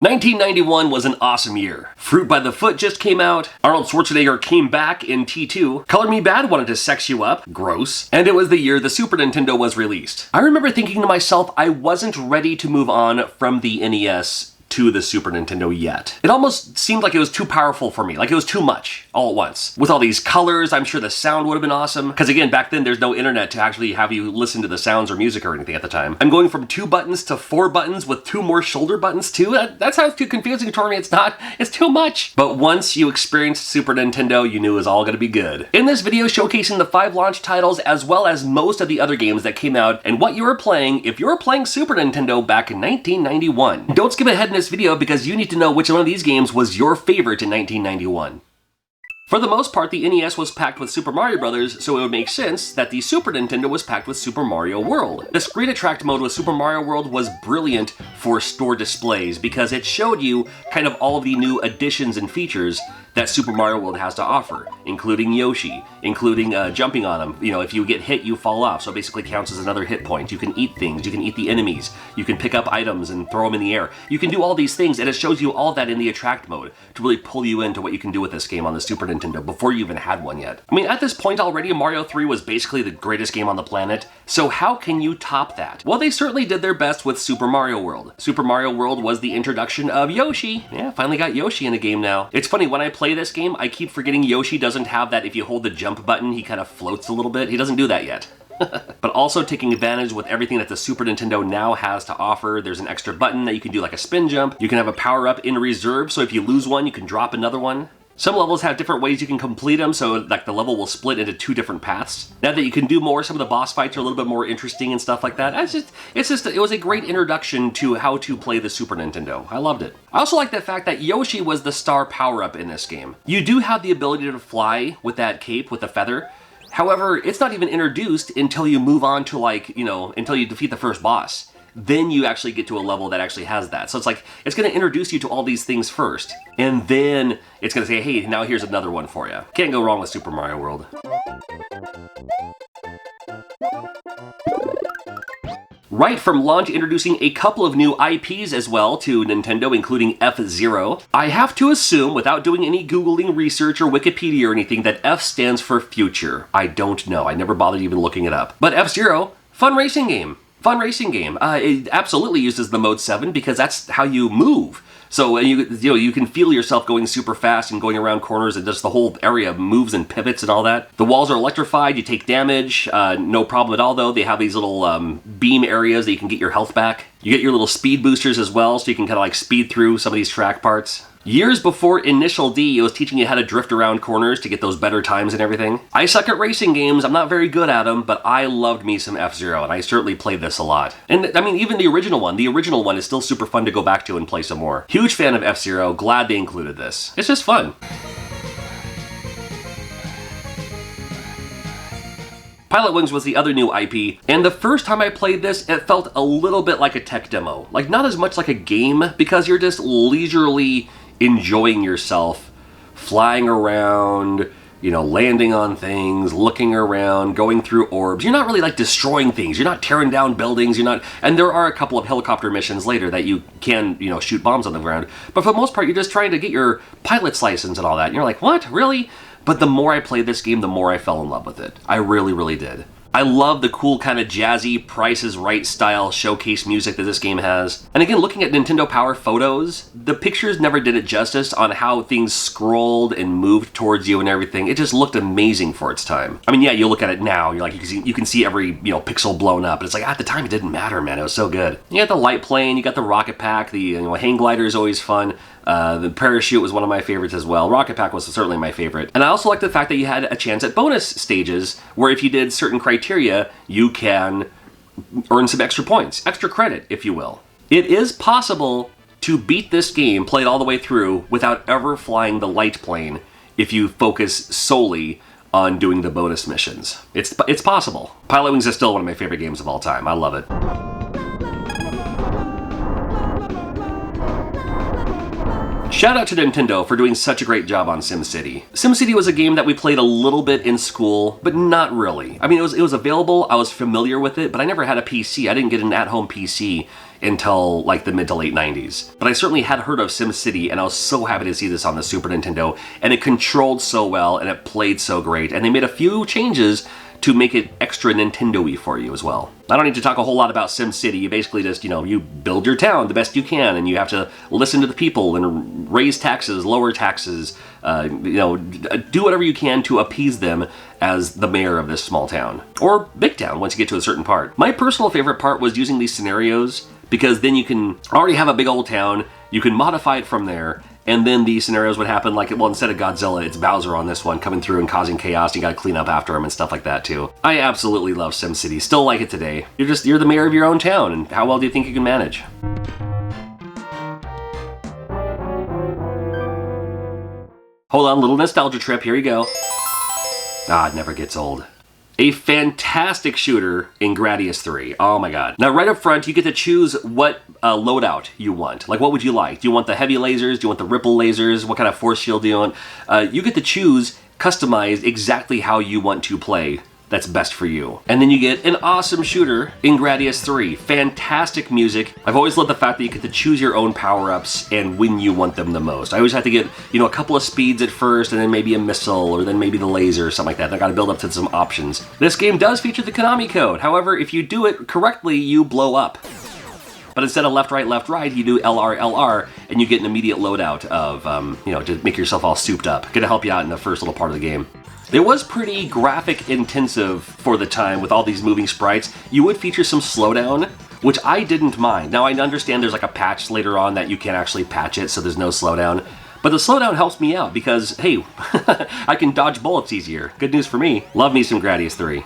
1991 was an awesome year. Fruit by the Foot just came out, Arnold Schwarzenegger came back in T2, Color Me Bad wanted to sex you up, gross, and it was the year the Super Nintendo was released. I remember thinking to myself, I wasn't ready to move on from the NES to the Super Nintendo yet. It almost seemed like it was too powerful for me, like it was too much all at once. With all these colors, I'm sure the sound would have been awesome, because again, back then there's no internet to actually have you listen to the sounds or music or anything at the time. I'm going from 2 buttons to 4 buttons with 2 more shoulder buttons too. That sounds too confusing for me. It's not. It's too much. But once you experienced Super Nintendo, you knew it was all gonna be good. In this video showcasing the 5 launch titles as well as most of the other games that came out and what you were playing if you were playing Super Nintendo back in 1991. Don't skip ahead in this video because you need to know which one of these games was your favorite in 1991. For the most part, the NES was packed with Super Mario Bros., so it would make sense that the Super Nintendo was packed with Super Mario World. The Screen Attract mode with Super Mario World was brilliant for store displays because it showed you kind of all of the new additions and features that Super Mario World has to offer, including Yoshi, including jumping on him. You know, if you get hit, you fall off, so it basically counts as another hit point. You can eat things, you can eat the enemies, you can pick up items and throw them in the air. You can do all these things, and it shows you all that in the Attract mode to really pull you into what you can do with this game on the Super Nintendo before you even had one yet. I mean, at this point already, Mario 3 was basically the greatest game on the planet, so how can you top that? Well, they certainly did their best with Super Mario World. Super Mario World was the introduction of Yoshi. Yeah, finally got Yoshi in the game now. It's funny, when I play this game, I keep forgetting Yoshi doesn't have that if you hold the jump button, he kind of floats a little bit. He doesn't do that yet. But also taking advantage with everything that the Super Nintendo now has to offer. There's an extra button that you can do like a spin jump. You can have a power-up in reserve, so if you lose one, you can drop another one. Some levels have different ways you can complete them, so like the level will split into 2 different paths. Now that you can do more, some of the boss fights are a little bit more interesting and stuff like that. It was a great introduction to how to play the Super Nintendo. I loved it. I also like the fact that Yoshi was the star power-up in this game. You do have the ability to fly with that cape, with the feather. However, it's not even introduced until you move on to until you defeat the first boss. Then you actually get to a level that actually has that. So it's like, it's gonna introduce you to all these things first, and then it's gonna say, hey, now here's another one for you. Can't go wrong with Super Mario World. Right from launch, introducing a couple of new IPs as well to Nintendo, including F-Zero. I have to assume, without doing any Googling research or Wikipedia or anything, that F stands for future. I don't know. I never bothered even looking it up. But F-Zero, fun racing game. Fun racing game. It absolutely uses the Mode 7 because that's how you move. So you can feel yourself going super fast and going around corners, and just the whole area moves and pivots and all that. The walls are electrified, you take damage, no problem at all though. They have these little beam areas that you can get your health back. You get your little speed boosters as well, so you can kind of like speed through some of these track parts. Years before Initial D, it was teaching you how to drift around corners to get those better times and everything. I suck at racing games, I'm not very good at them, but I loved me some F-Zero, and I certainly played this a lot. And I mean, even the original one is still super fun to go back to and play some more. Huge fan of F-Zero, glad they included this. It's just fun. Pilot Wings was the other new IP, and the first time I played this, it felt a little bit like a tech demo. Like, not as much like a game, because you're just leisurely enjoying yourself, flying around, you know, landing on things, looking around, going through orbs. You're not really like destroying things. You're not tearing down buildings. And there are a couple of helicopter missions later that you can, you know, shoot bombs on the ground. But for the most part, you're just trying to get your pilot's license and all that. And you're like, what? Really? But the more I played this game, the more I fell in love with it. I really, really did. I love the cool kind of jazzy, Price is Right style showcase music that this game has. And again, looking at Nintendo Power photos, the pictures never did it justice on how things scrolled and moved towards you and everything. It just looked amazing for its time. I mean, yeah, you look at it now, you're like, you can see every, you know, pixel blown up. But it's like, at the time, it didn't matter, man. It was so good. You got the light plane, you got the rocket pack, the hang glider is always fun. The parachute was one of my favorites as well. Rocket Pack was certainly my favorite. And I also like the fact that you had a chance at bonus stages where if you did certain criteria, you can earn some extra points, extra credit, if you will. It is possible to beat this game, play it all the way through, without ever flying the light plane if you focus solely on doing the bonus missions. It's possible. Pilot Wings is still one of my favorite games of all time. I love it. Shout out to Nintendo for doing such a great job on SimCity. SimCity was a game that we played a little bit in school, but not really. I mean, it was available, I was familiar with it, but I never had a PC. I didn't get an at-home PC until like the mid to late 90s. But I certainly had heard of SimCity, and I was so happy to see this on the Super Nintendo, and it controlled so well, and it played so great, and they made a few changes to make it extra Nintendo-y for you as well. I don't need to talk a whole lot about SimCity. You basically just, you build your town the best you can, and you have to listen to the people and raise taxes, lower taxes, do whatever you can to appease them as the mayor of this small town. Or big town once you get to a certain part. My personal favorite part was using these scenarios, because then you can already have a big old town, you can modify it from there, and then these scenarios would happen like, well, instead of Godzilla, it's Bowser on this one coming through and causing chaos. You gotta clean up after him and stuff like that too. I absolutely love SimCity, still like it today. You're the mayor of your own town, and how well do you think you can manage? Hold on, little nostalgia trip, here you go. Ah, it never gets old. A fantastic shooter in Gradius 3. Oh my god. Now right up front, you get to choose what loadout you want. Like, what would you like? Do you want the heavy lasers? Do you want the ripple lasers? What kind of force shield do you want? You get to choose, customize exactly how you want to play. That's best for you. And then you get an awesome shooter in Gradius 3. Fantastic music. I've always loved the fact that you get to choose your own power-ups and when you want them the most. I always have to get, a couple of speeds at first, and then maybe a missile, or then maybe the laser or something like that. I gotta build up to some options. This game does feature the Konami code. However, if you do it correctly, you blow up. But instead of left, right, you do LR, LR, and you get an immediate loadout of, to make yourself all souped up. Gonna help you out in the first little part of the game. It was pretty graphic intensive for the time with all these moving sprites. You would feature some slowdown, which I didn't mind. Now I understand there's like a patch later on that you can actually patch it so there's no slowdown. But the slowdown helps me out because, hey, I can dodge bullets easier. Good news for me. Love me some Gradius 3.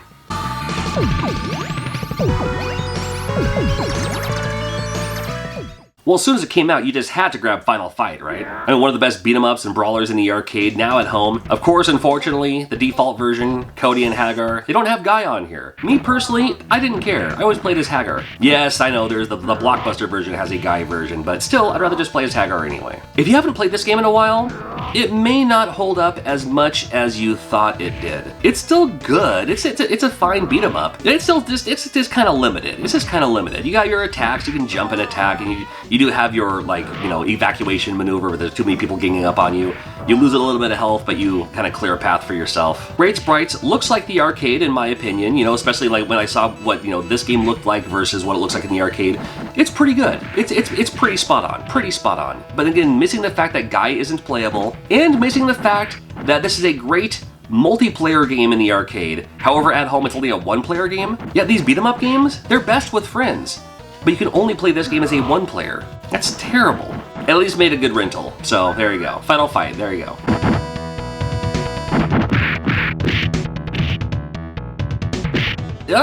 Well, as soon as it came out, you just had to grab Final Fight, right? I mean, one of the best beat-em-ups and brawlers in the arcade, now at home. Of course, unfortunately, the default version, Cody and Hagar, they don't have Guy on here. Me, personally, I didn't care. I always played as Hagar. Yes, I know there's the Blockbuster version has a Guy version, but still, I'd rather just play as Hagar anyway. If you haven't played this game in a while, it may not hold up as much as you thought it did. It's still good. It's a fine beat-em-up. It's just kind of limited. It's just kind of limited. You got your attacks, you can jump and attack, and you do have your, evacuation maneuver where there's too many people ganging up on you. You lose a little bit of health, but you kind of clear a path for yourself. Great sprites, looks like the arcade in my opinion, especially like when I saw what, this game looked like versus what it looks like in the arcade. It's pretty good. It's pretty spot on. But again, missing the fact that Guy isn't playable, and missing the fact that this is a great multiplayer game in the arcade. However, at home, it's only a one-player game. Yeah, these beat-em-up games, they're best with friends. But you can only play this game as a one-player. That's terrible. At least made a good rental. So, there you go. Final Fight, there you go.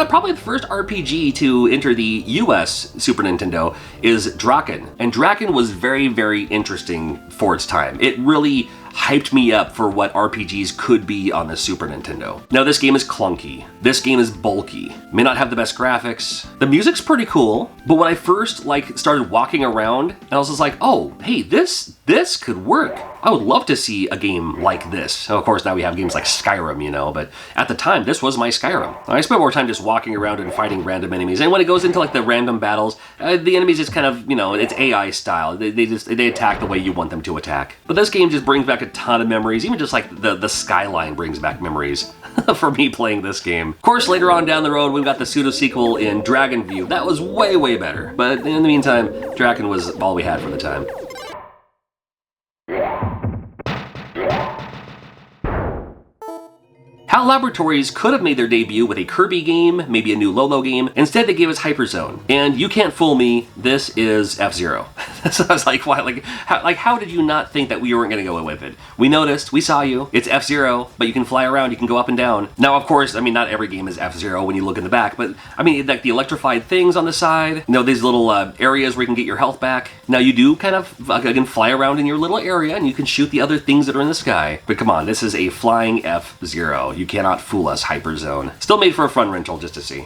Probably the first RPG to enter the US Super Nintendo is Draken. And Draken was very, very interesting for its time. It really hyped me up for what RPGs could be on the Super Nintendo. Now this game is clunky. This game is bulky. May not have the best graphics. The music's pretty cool, but when I first started walking around, I was just like, oh, hey, this could work. I would love to see a game like this. Now, of course, now we have games like Skyrim, but at the time, this was my Skyrim. I spent more time just walking around and fighting random enemies. And when it goes into the random battles, the enemies just kind of, it's AI style. They attack the way you want them to attack. But this game just brings back a ton of memories. Even just the skyline brings back memories for me playing this game. Of course, later on down the road, we've got the pseudo-sequel in Dragon View. That was way, way better. But in the meantime, Draken was all we had for the time. HAL Laboratories could have made their debut with a Kirby game, maybe a new Lolo game. Instead, they gave us Hyperzone. And you can't fool me, this is F-Zero. So I was like, why? How did you not think that we weren't going to go with it? We noticed, we saw you. It's F-Zero, but you can fly around, you can go up and down. Now, of course, not every game is F-Zero when you look in the back, but like the electrified things on the side, these little areas where you can get your health back. Now, you do kind of, again, fly around in your little area, and you can shoot the other things that are in the sky. But come on, this is a flying F-Zero. You cannot fool us, Hyperzone. Still made for a fun rental just to see.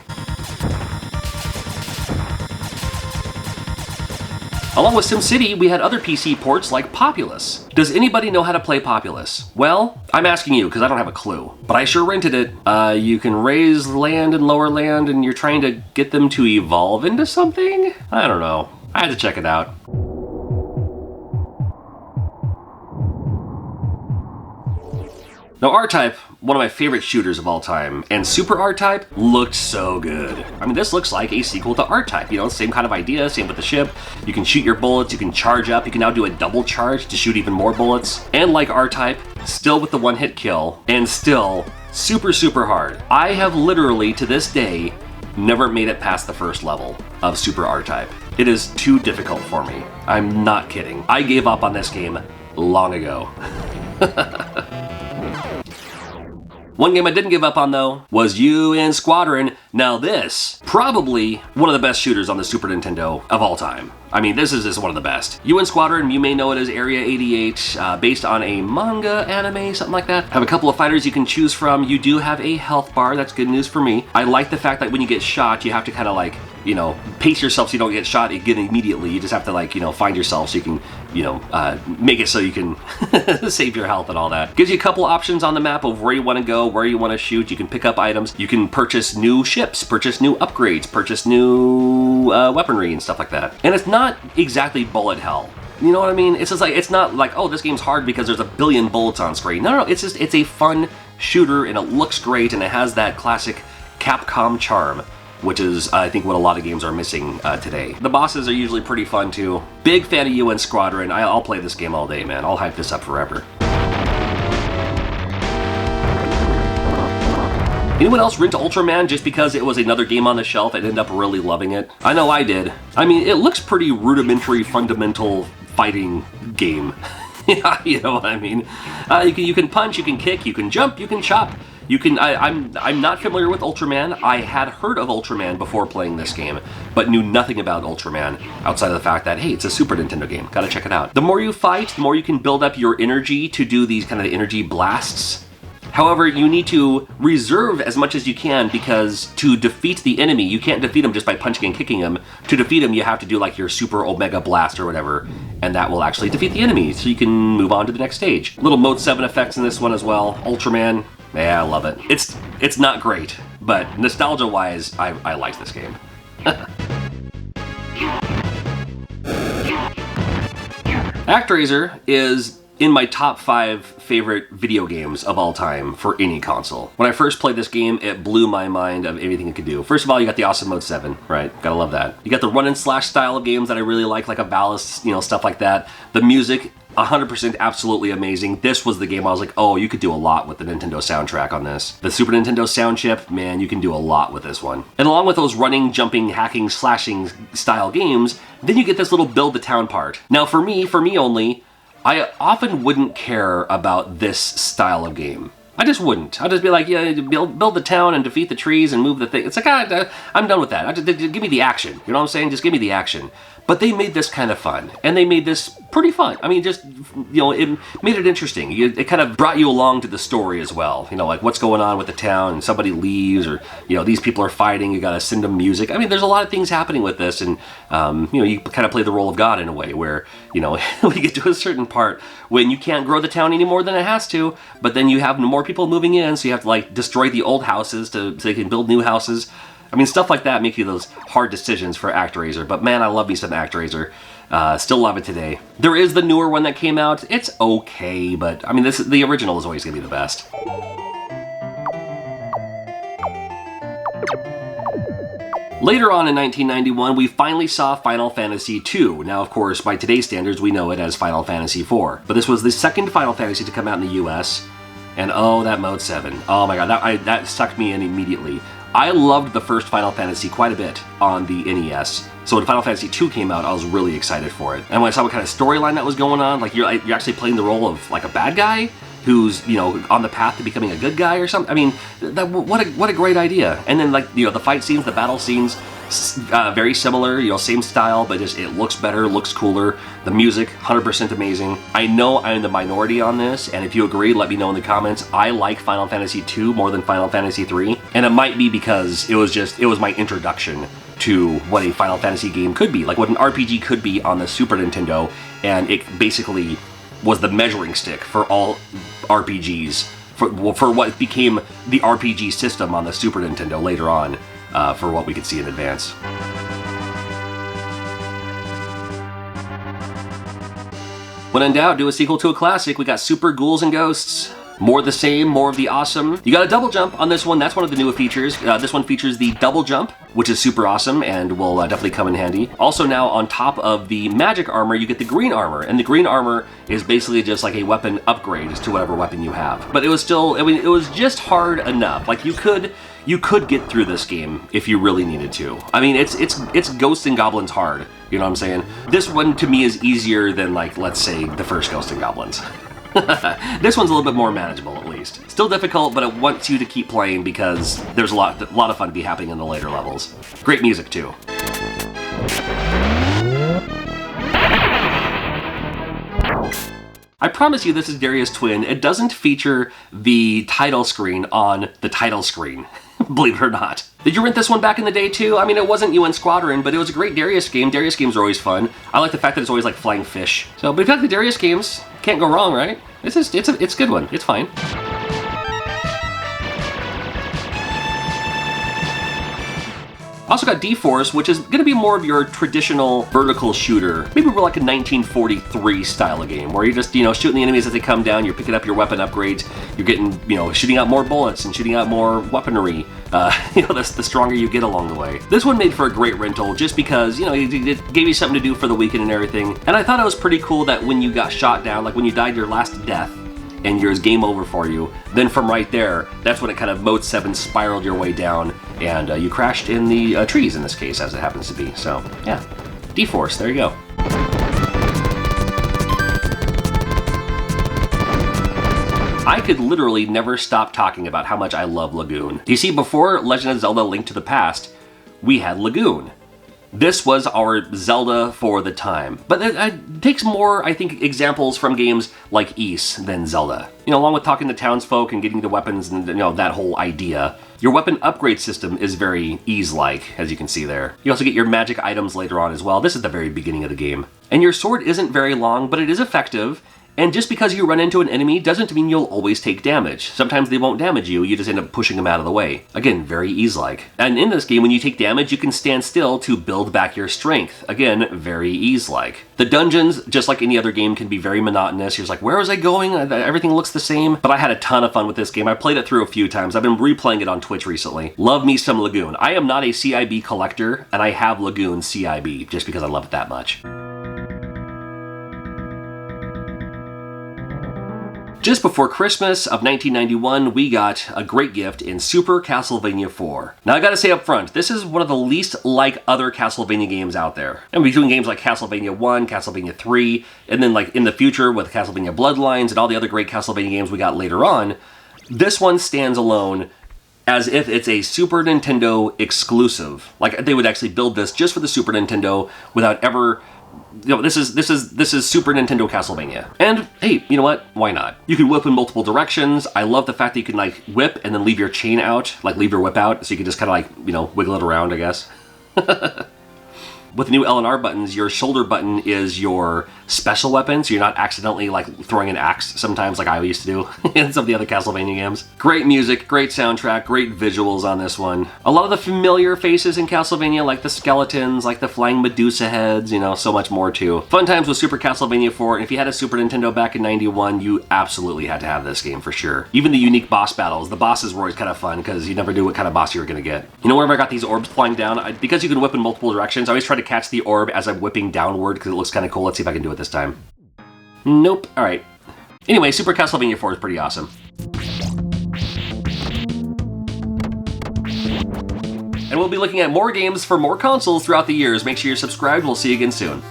Along with SimCity, we had other PC ports like Populous. Does anybody know how to play Populous? Well, I'm asking you because I don't have a clue, but I sure rented it. You can raise land and lower land, and you're trying to get them to evolve into something? I don't know. I had to check it out. Now R-Type, one of my favorite shooters of all time, and Super R-Type looked so good. I mean, this looks like a sequel to R-Type, you know, same kind of idea, same with the ship. You can shoot your bullets, you can charge up, you can now do a double charge to shoot even more bullets. And like R-Type, still with the one-hit kill, and still super, super hard. I have literally, to this day, never made it past the first level of Super R-Type. It is too difficult for me. I'm not kidding. I gave up on this game long ago. One game I didn't give up on though was UN Squadron. Now this, probably one of the best shooters on the Super Nintendo of all time. I mean, this is just one of the best. UN Squadron, you may know it as Area 88, based on a manga, anime, something like that. Have a couple of fighters you can choose from. You do have a health bar, that's good news for me. I like the fact that when you get shot, you have to kind of like, you know, pace yourself so you don't get shot again immediately. You just have to like, you know, find yourself so you can, you know, make it so you can save your health and all that. Gives you a couple options on the map of where you want to go, where you want to shoot. You can pick up items. You can purchase new ships, purchase new upgrades, purchase new weaponry and stuff like that. And it's not exactly bullet hell. You know what I mean? It's just like, it's not like, oh, this game's hard because there's a billion bullets on screen. No, it's just, it's a fun shooter and it looks great and it has that classic Capcom charm, which is, I think, what a lot of games are missing today. The bosses are usually pretty fun too. Big fan of UN Squadron. I'll play this game all day, man. I'll hype this up forever. Anyone else rent Ultraman just because it was another game on the shelf and ended up really loving it? I know I did. I mean, it looks pretty rudimentary, fundamental fighting game. Yeah, you know what I mean? You can punch, you can kick, you can jump, you can chop. You can. I'm not familiar with Ultraman. I had heard of Ultraman before playing this game, but knew nothing about Ultraman outside of the fact that, hey, it's a Super Nintendo game. Gotta check it out. The more you fight, the more you can build up your energy to do these kind of energy blasts. However, you need to reserve as much as you can because to defeat the enemy, you can't defeat them just by punching and kicking them. To defeat them, you have to do like your Super Omega Blast or whatever, and that will actually defeat the enemy, so you can move on to the next stage. Little Mode 7 effects in this one as well. Ultraman, yeah, I love it. It's not great, but nostalgia-wise, I like this game. ActRaiser is in my top 5 favorite video games of all time for any console. When I first played this game, it blew my mind of everything it could do. First of all, you got the awesome Mode 7, right? Gotta love that. You got the run and slash style of games that I really like a Ballast, you know, stuff like that. The music, 100% absolutely amazing. This was the game I was like, oh, you could do a lot with the Nintendo soundtrack on this. The Super Nintendo sound chip, man, you can do a lot with this one. And along with those running, jumping, hacking, slashing style games, then you get this little build the town part. Now for me only, I often wouldn't care about this style of game. I just wouldn't. I'd just be like, yeah, build the town and defeat the trees and move the thing. It's like, I'm done with that. Give me the action. You know what I'm saying? Just give me the action. But they made this kind of fun, and they made this pretty fun. I mean, just, you know, it made it interesting. It kind of brought you along to the story as well. You know, like what's going on with the town, and somebody leaves, or, you know, these people are fighting, you gotta send them music. I mean, there's a lot of things happening with this, and, you know, you kind of play the role of God in a way where, you know, we get to a certain part when you can't grow the town any more than it has to, but then you have more people moving in, so you have to, like, destroy the old houses so they can build new houses. I mean, stuff like that make you those hard decisions for ActRaiser, but man, I love me some ActRaiser. Still love it today. There is the newer one that came out. It's okay, but I mean, the original is always gonna be the best. Later on in 1991, we finally saw Final Fantasy II. Now, of course, by today's standards, we know it as Final Fantasy IV. But this was the second Final Fantasy to come out in the US, and oh, that Mode 7. Oh my god, that sucked me in immediately. I loved the first Final Fantasy quite a bit on the NES, so when Final Fantasy II came out, I was really excited for it. And when I saw what kind of storyline that was going on, like you're actually playing the role of like a bad guy who's, you know, on the path to becoming a good guy or something. I mean, what a great idea. And then, like, you know, the fight scenes, the battle scenes, very similar, you know, same style, but just it looks better, looks cooler. The music, 100% amazing. I know I'm the minority on this, and if you agree, let me know in the comments. I like Final Fantasy II more than Final Fantasy III, and it might be because it was my introduction to what a Final Fantasy game could be, like what an RPG could be on the Super Nintendo, and it basically was the measuring stick for all RPGs, for what became the RPG system on the Super Nintendo later on, for what we could see in advance. When in doubt, do a sequel to a classic. We got Super Ghouls and Ghosts. More of the same, more of the awesome. You got a double jump on this one. That's one of the newer features. This one features the double jump, which is super awesome and will definitely come in handy. Also now on top of the magic armor, you get the green armor. And the green armor is basically just like a weapon upgrade to whatever weapon you have. But it was still, I mean, it was just hard enough. Like you could get through this game if you really needed to. I mean, it's Ghosts and Goblins hard. You know what I'm saying? This one to me is easier than, like, let's say the first Ghosts and Goblins. This one's a little bit more manageable, at least. Still difficult, but it wants you to keep playing because there's a lot of fun to be happening in the later levels. Great music, too. I promise you this is Darius Twin. It doesn't feature the title screen on the title screen, believe it or not. Did you rent this one back in the day too? I mean, it wasn't UN Squadron, but it was a great Darius game. Darius games are always fun. I like the fact that it's always like flying fish. So, but if you like the Darius games, can't go wrong, right? It's a good one. It's fine. Also got D-Force, which is going to be more of your traditional vertical shooter. Maybe more like a 1943 style of game, where you're just, shooting the enemies as they come down, you're picking up your weapon upgrades, you're getting, shooting out more bullets and shooting out more weaponry. The stronger you get along the way. This one made for a great rental just because, it gave you something to do for the weekend and everything. And I thought it was pretty cool that when you got shot down, like when you died your last death, and yours game over for you, then from right there, that's when it kind of Mode 7 spiraled your way down, and you crashed in the trees in this case, as it happens to be. So, yeah. D-Force, there you go. I could literally never stop talking about how much I love Lagoon. You see, before Legend of Zelda: Link to the Past, we had Lagoon. This was our Zelda for the time. But it takes more, I think, examples from games like Ys than Zelda. Along with talking to townsfolk and getting the weapons and, that whole idea. Your weapon upgrade system is very Ys-like, as you can see there. You also get your magic items later on as well. This is the very beginning of the game. And your sword isn't very long, but it is effective. And just because you run into an enemy doesn't mean you'll always take damage. Sometimes they won't damage you, you just end up pushing them out of the way. Again, very Ys-like. And in this game, when you take damage, you can stand still to build back your strength. Again, very Ys-like. The dungeons, just like any other game, can be very monotonous. You're just like, where was I going? Everything looks the same. But I had a ton of fun with this game. I played it through a few times. I've been replaying it on Twitch recently. Love me some Lagoon. I am not a CIB collector, and I have Lagoon CIB, just because I love it that much. Just before Christmas of 1991, we got a great gift in Super Castlevania 4. Now I gotta say up front, this is one of the least like other Castlevania games out there. And we're doing games like Castlevania 1, Castlevania 3, and then like in the future with Castlevania Bloodlines and all the other great Castlevania games we got later on. This one stands alone as if it's a Super Nintendo exclusive. Like they would actually build this just for the Super Nintendo without ever... This is Super Nintendo Castlevania. And hey, you know what? Why not? You can whip in multiple directions. I love the fact that you can like whip and then leave your chain out, like leave your whip out, so you can just kind of like, wiggle it around, I guess. With the new L and R buttons, your shoulder button is your special weapon, so you're not accidentally like throwing an axe sometimes like I used to do in some of the other Castlevania games. Great music, great soundtrack, great visuals on this one. A lot of the familiar faces in Castlevania, like the skeletons, like the flying Medusa heads, so much more too. Fun times with Super Castlevania 4, and if you had a Super Nintendo back in 91, you absolutely had to have this game for sure. Even the unique boss battles, the bosses were always kind of fun because you never knew what kind of boss you were going to get. Whenever I got these orbs flying down, because you can whip in multiple directions, I always try to catch the orb as I'm whipping downward because it looks kind of cool. Let's see if I can do it this time. Nope. All right. Anyway, Super Castlevania 4 is pretty awesome. And we'll be looking at more games for more consoles throughout the years. Make sure you're subscribed. We'll see you again soon.